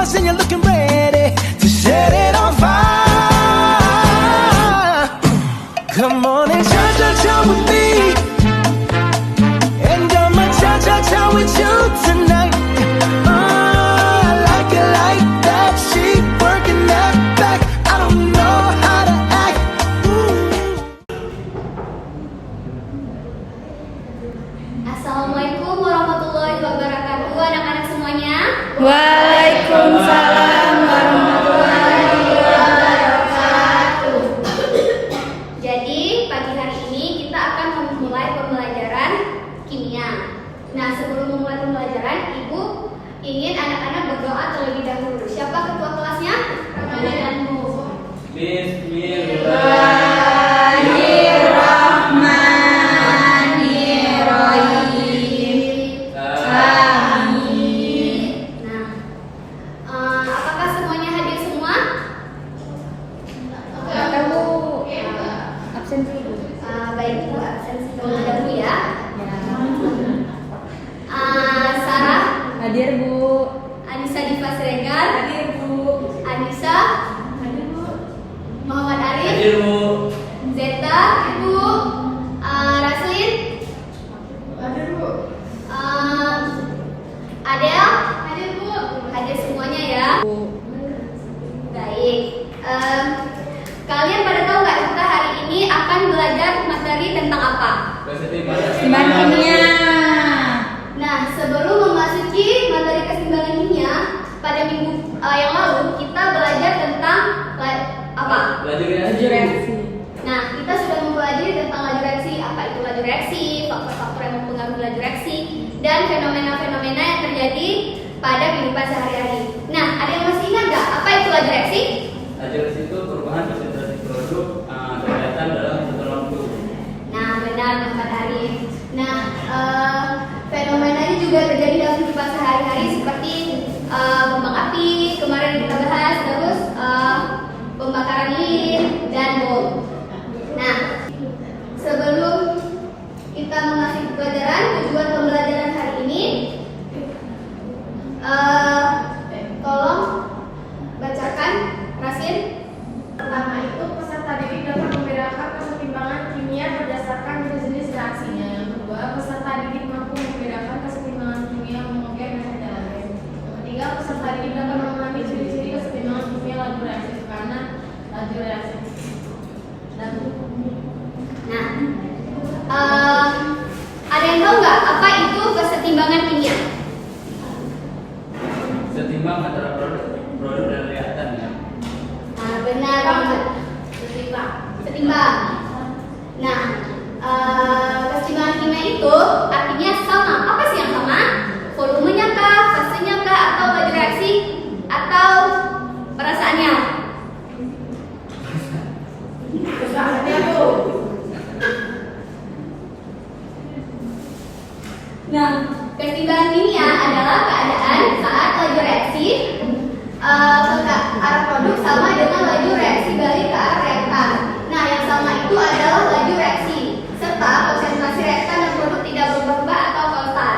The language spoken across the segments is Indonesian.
yours and you're looking ready to set it on fire. Come on and cha-cha-cha with me, and I'ma cha-cha-cha with you tonight. I like it like that. She working that back. I don't know how to act. Assalamualaikum warahmatullahi wabarakatuh, anak-anak semuanya. Waalaikumsalam warahmatullahi wabarakatuh. Jadi pagi hari ini kita akan memulai pembelajaran kimia. Nah, sebelum memulai pembelajaran, Ibu ingin anak-anak berdoa terlebih dahulu. Siapa ketua kelasnya? Kamu. Bismillahirrahmanirrahim. Amin. Nah, apakah semuanya hadir semua? Kamu absen dulu. Baik, Ibu absen terlebih dahulu ya. Sarah, Hadir, Bu. Anissa Diva Siregar, Hadir, Bu. Anissa, Muhammad Arif, Hadir, Bu. Zeta, Ibu, Raslin, Hadir, Bu. Adel, hadir Bu, hadir semuanya ya. Baik, kalian pada tahu nggak kita hari ini akan belajar materi tentang apa? Keseimbangan kimia. Nah, sebelum memasuki materi keseimbangan kimia, pada minggu yang lalu kita belajar tentang apa? Laju Laju reaksi. Nah, kita sudah mempelajari tentang laju reaksi, apa itu laju reaksi, faktor-faktor yang mempengaruhi laju reaksi, dan fenomena-fenomena yang terjadi pada kehidupan sehari-hari. Nah, ada yang masih ingat nggak apa itu laju reaksi? Laju reaksi itu perubahan konsentrasi produk kegiatan dalam satu waktu. Nah, benar Muhammad Arif. Nah, fenomena ini juga terjadi dalam kehidupan sehari-hari seperti kembang api, kemarin kita bahas, terus pembakaran lilin dan bom. Nah, sebelum kita memasuki pelajaran, tujuan pembelajaran hari ini, tolong bacakan, Rasin. Pertama itu peserta didik dapat membedakan kesetimbangan kimia berdasarkan jenis reaksinya. Yang kedua, peserta didik mampu membedakan kesetimbangan kimia homogen dan heterogen. Yang ketiga, peserta didik dapat memahami ciri-ciri kesetimbangan kimia laju reaksi karena laju reaksi. Nah, ada yang tahu nggak apa itu kesetimbangan kimia? Setimbang antara produk dan reaktan ya. Nah, benar banget. Setimbang. Nah, kesetimbangan kimia itu artinya sama. Apa sih yang sama? Volumenya kah, fasenya kah, atau laju reaksi, atau perasaannya? Nah, kesetimbangan kimia adalah keadaan saat laju reaksi ke arah produk sama dengan laju reaksi balik ke arah reaktan. Nah, yang sama itu adalah laju reaksi serta konsentrasi reaktan dan produk tidak berubah atau konstan.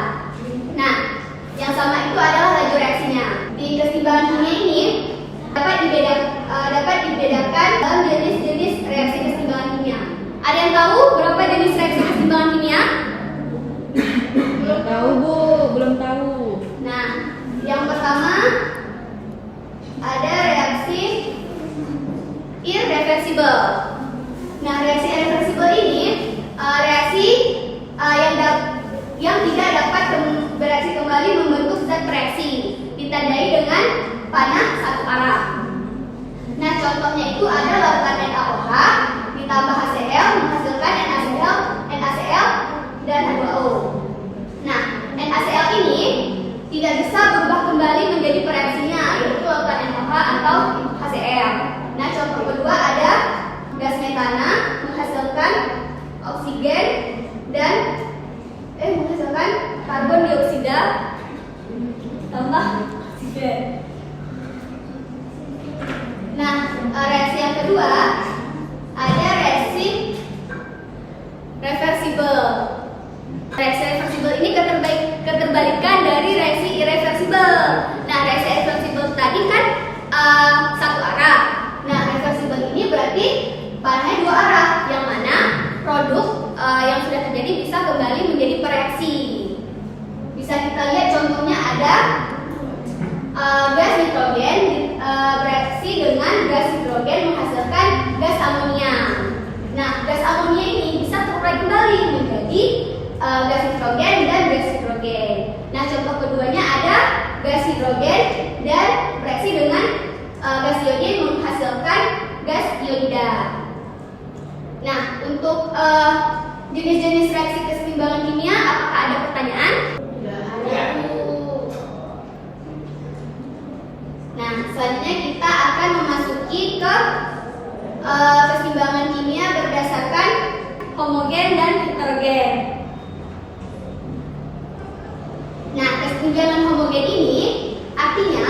Nah, yang sama itu adalah laju reaksinya. Di kesetimbangan kimia ini dapat dibedakan dalam jenis-jenis reaksi kesetimbangan kimia. Ada yang tahu berapa jenis reaksi kesetimbangan kimia? Belum tahu, Bu. Belum tahu. Nah, yang pertama ada reaksi irreversible. Nah, reaksi irreversible ini reaksi yang tidak dapat bereaksi kembali membentuk zat bereaksi, ditandai dengan panah satu arah. Nah, contohnya itu ada lautan NaOH ditambah HCl menghasilkan NaCl dan H2O. Nah, NaCl ini tidak bisa berubah kembali menjadi pereaksinya, yaitu lautan NaOH atau HCl. Nah, contoh kedua ada gas metana menghasilkan oksigen dan menghasilkan karbon dioksida tambah oksigen. Nah, reaksi yang kedua ada reaksi gas nitrogen dan gas hidrogen. Nah, contoh keduanya ada gas hidrogen dan bereaksi dengan gas iodin menghasilkan gas iodida. Nah, untuk jenis-jenis reaksi keseimbangan kimia, apakah ada pertanyaan? Nah, selanjutnya kita akan memasuki ke keseimbangan kimia berdasarkan homogen dan heterogen. Nah, keseimbangan homogen ini artinya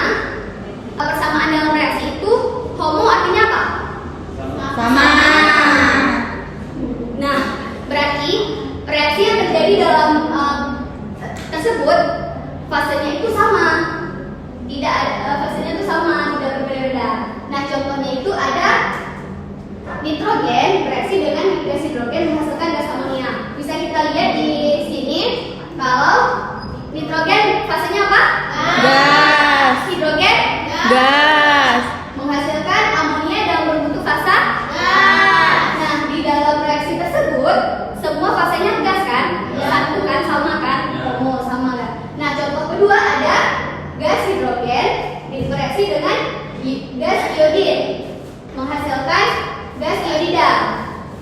persamaan dalam reaksi itu homo artinya apa? Sama. Nah, berarti reaksi yang terjadi dalam tersebut fasenya itu sama. Tidak ada fasenya itu sama, tidak berbeda-beda. Nah, contohnya itu ada nitrogen bereaksi dengan gas hidrogen menghasilkan gas amonia. Bisa kita lihat di sini kalau nitrogen fasenya apa? Gas. Hidrogen Gas. menghasilkan amonia dalam berbentuk fasa gas. Nah, di dalam reaksi tersebut semua fasenya gas kan? Satu kan, sama kan? Oh, sama kan? Nah, contoh kedua ada gas hidrogen bereaksi dengan gas iodin menghasilkan gas iodida.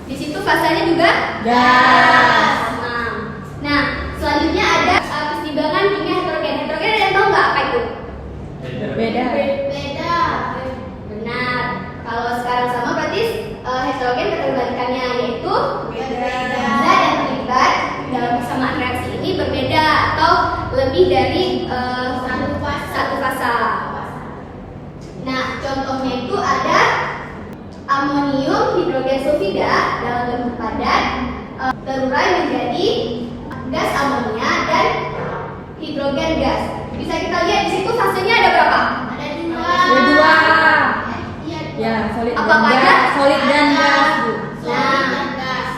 Di situ fasanya juga Gas. Nah, selanjutnya ada keseimbangan kimia heterogen. Heterogen ada yang tahu nggak apa itu? Beda. Beda. Benar. Kalau sekarang sama berarti heterogen keterbalikannya yaitu berbeda dan terlibat dalam persamaan reaksi ini berbeda atau lebih dari satu fasa. Nah, contohnya itu ada amonium hidrogen sulfida dalam bentuk padat terurai menjadi gas amonia dan hidrogen gas. Bisa kita lihat di situ fasenya ada berapa? Ada Dua. Ya, solid Apa dan aja? gas. Solid dan gas, Bu. Nah,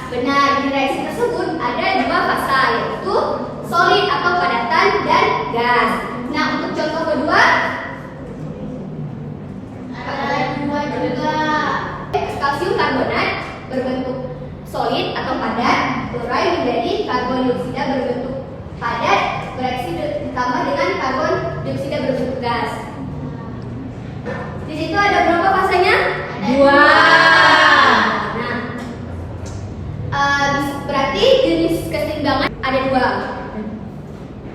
benar, di reaksi tersebut ada dua fasa yaitu solid atau padatan dan gas. Nah, untuk contoh kedua ada dua juga. Kalsium karbonat berbentuk solid atau padat terurai menjadi karbon dioksida berbentuk padat bereaksi ditambah dengan karbon dioksida berbentuk gas. Di situ ada berapa fasanya? Dua. Berarti jenis keseimbangan ada dua.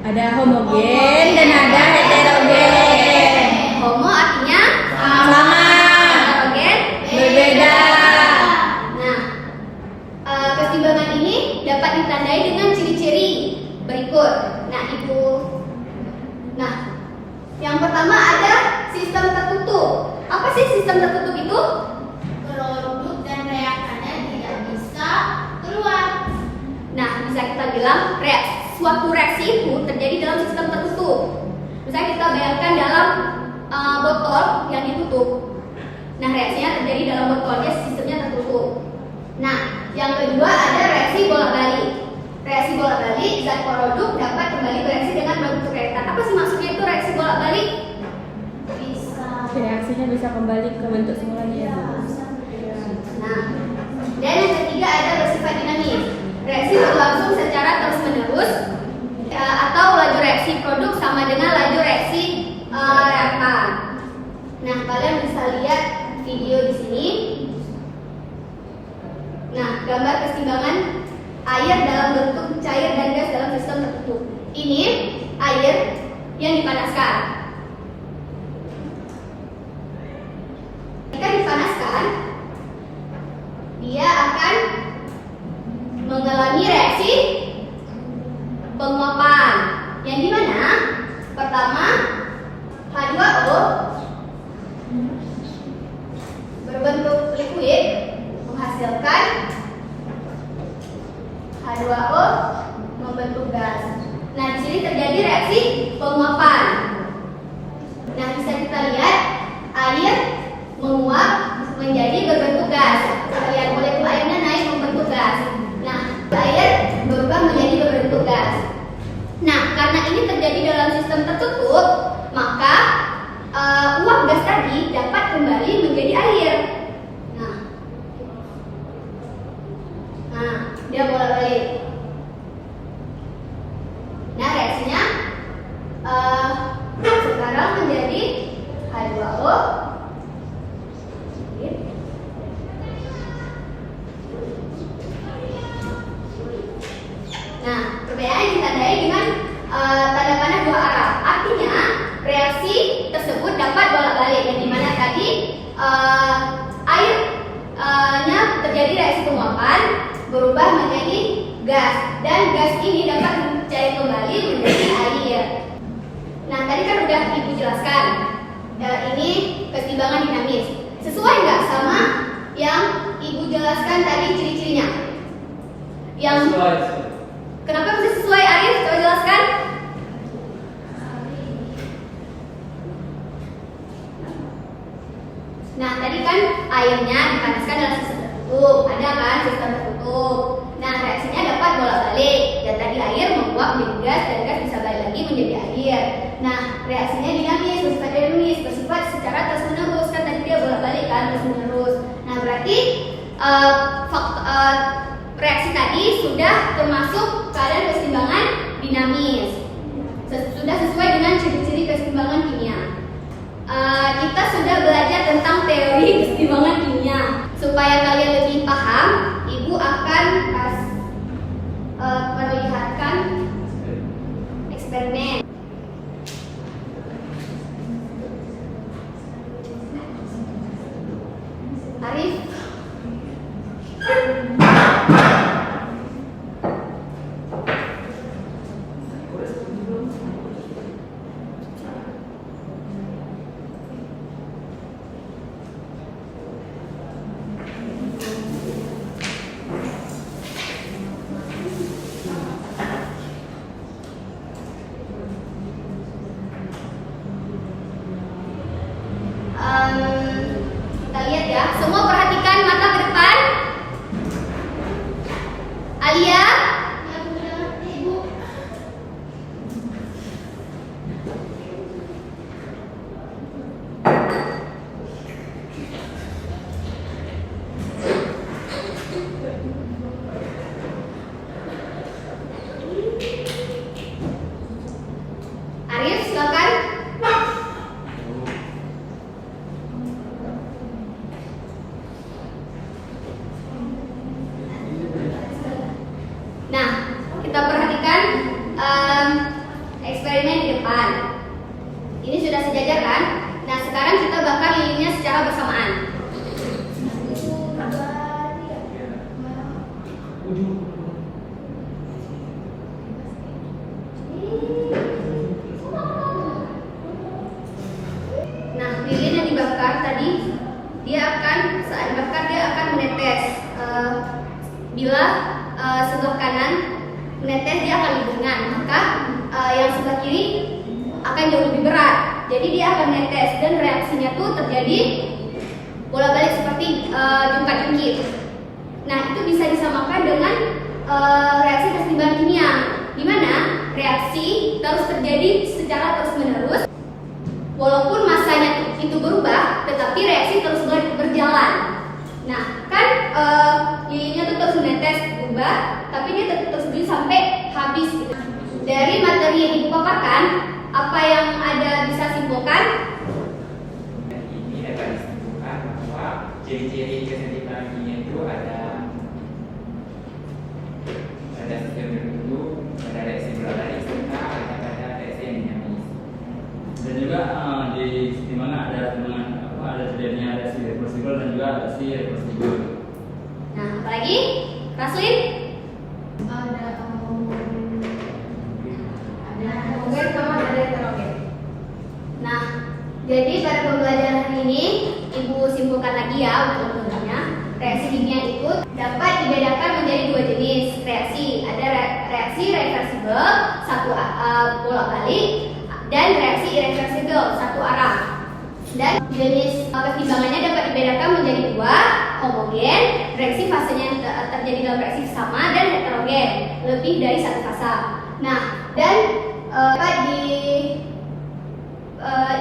Ada homogen dan ada heterogen. Homo artinya Sama. heterogen Berbeda. Nah, keseimbangan ini dapat ditandai dengan ciri-ciri berikut. Nah, yang pertama ada sistem tertutup. Apa sih sistem tertutup itu? Produk dan reaktannya tidak bisa keluar. Nah, bisa kita bilang suatu reaksi itu terjadi dalam sistem tertutup. Misalnya kita bayangkan dalam botol yang ditutup. Nah, reaksinya terjadi dalam botolnya, sistemnya tertutup. Nah, yang kedua ada reaksi bolak-balik. Reaksi bolak-balik, zat produk dapat kembali bereaksi dengan berbentuk reaktan. Apa sih maksudnya itu reaksi bolak-balik? Reaksinya bisa kembali ke bentuk semulanya ya, Bu. Nah, dan yang ketiga ada bersifat dinamis. Reaksi berlangsung secara terus-menerus atau laju reaksi produk sama dengan laju reaksi reaktan. Nah, kalian bisa lihat video di sini. Nah, gambar keseimbangan air dalam bentuk cair dan gas dalam sistem tertutup. Ini air yang dipanaskan. Jika dipanaskan, dia akan mengalami reaksi penguapan. Yang dimana pertama H2O berbentuk liquid menghasilkan H2O membentuk gas. Nah, di sini terjadi reaksi penguapan. Nah, bisa kita lihat air menguap menjadi berbentuk gas. Lihat molekul airnya naik membentuk gas. Nah, air berubah menjadi berbentuk gas. Nah, karena ini terjadi dalam sistem tertutup, maka uap gas tadi dapat kembali menjadi air. Nah, dia bolak-balik. sekarang menjadi H2O. Nah, perbedaan ditandai dengan tanda panah dua arah. Artinya reaksi tersebut dapat bolak-balik, yang dimana tadi airnya terjadi reaksi penguapan berubah menjadi gas, dan gas ini dapat mencair kembali menjadi air. Nah, tadi kan udah Ibu jelaskan ini keseimbangan dinamis. Sesuai nggak sama yang Ibu jelaskan tadi ciri-cirinya? Yang Sesuai. kenapa bisa sesuai, Arif? Coba jelaskan. Nah, tadi kan airnya dipanaskan dalam sistem tertutup, ada kan sistem tertutup. Nah, reaksinya dapat bolak-balik. Dan tadi air menguap menjadi gas, dan gas bisa balik lagi menjadi air. Nah, reaksinya dinamis, bersifat dinamis, bersifat secara terus-menerus. Kan tadi dia bolak-balik kan terus-menerus. Nah, berarti reaksi tadi sudah termasuk keadaan keseimbangan dinamis. Sudah sesuai dengan ciri-ciri keseimbangan kimia. Kita sudah belajar tentang teori keseimbangan kimia. Supaya kalian lebih paham, Ibu akan perlihatkan eksperimen. Arif. Kita lihat ya, semua perhatikan mata ke depan. Alia, Ibu. Arif, silakan. Nah, kita perhatikan eksperimen di depan. Ini sudah sejajar kan? Nah, sekarang kita bakar lilinnya secara bersamaan. Nah, lilin yang dibakar tadi, saat dibakar dia akan menetes. Bila sebelah kanan menetes, dia akan lebih ringan, maka yang sebelah kiri akan jauh lebih berat. Jadi dia akan menetes, dan reaksinya tuh terjadi bolak-balik seperti jungkat-jungkit. Nah, itu bisa disamakan dengan reaksi keseimbangan kimia, di mana reaksi terus terjadi secara terus-menerus. Walaupun masanya itu berubah, tetapi reaksi terus berjalan. Nah, kan lilinnya tuh terus menetes, berubah, tapi dia tetap terus berdiri sampai habis gitu. Dari materi yang Ibu paparkan, apa yang ada bisa simpulkan? Ini dapat disimpulkan bahwa ciri-ciri keseimbangan kimia itu ada sistem tertentu, ada reaksi bolak-balik, serta ada reaksi yang dinamis. Dan juga di keseimbangan ada terjadinya reaksi reversibel dan juga reaksi reversibel. Nah, apalagi? Raslin? Ada homogen sama ada heterogen. Nah, jadi pada pembelajaran hari ini Ibu simpulkan lagi ya untuk lengkapnya. Reaksi kimia itu dapat dibedakan menjadi dua jenis reaksi. Ada reaksi reversibel, satu bolak-balik, dan reaksi irreversibel, satu arah. Dan jenis keseimbangannya dapat dibedakan menjadi dua, homogen, reaksi fasenya yang terjadi dalam reaksi sama, dan heterogen, lebih dari satu fasa. Nah, dan dapat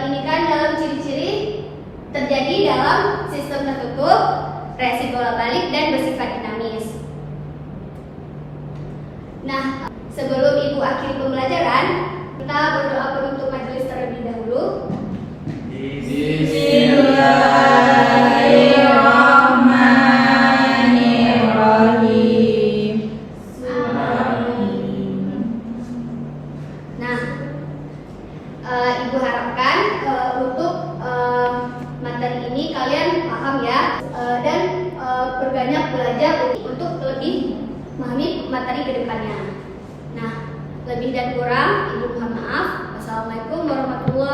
ini kan dalam ciri-ciri terjadi dalam sistem tertutup, reaksi bolak-balik, dan bersifat dinamis. Nah, sebelum Ibu akhiri pembelajaran, kita berdoa penutup majelis terlebih dahulu. kuharapkan untuk materi ini kalian paham ya, dan berbanyak belajar untuk lebih memahami materi kedepannya. Nah, lebih dan kurang Ibu mohon maaf. Wassalamualaikum warahmatullahi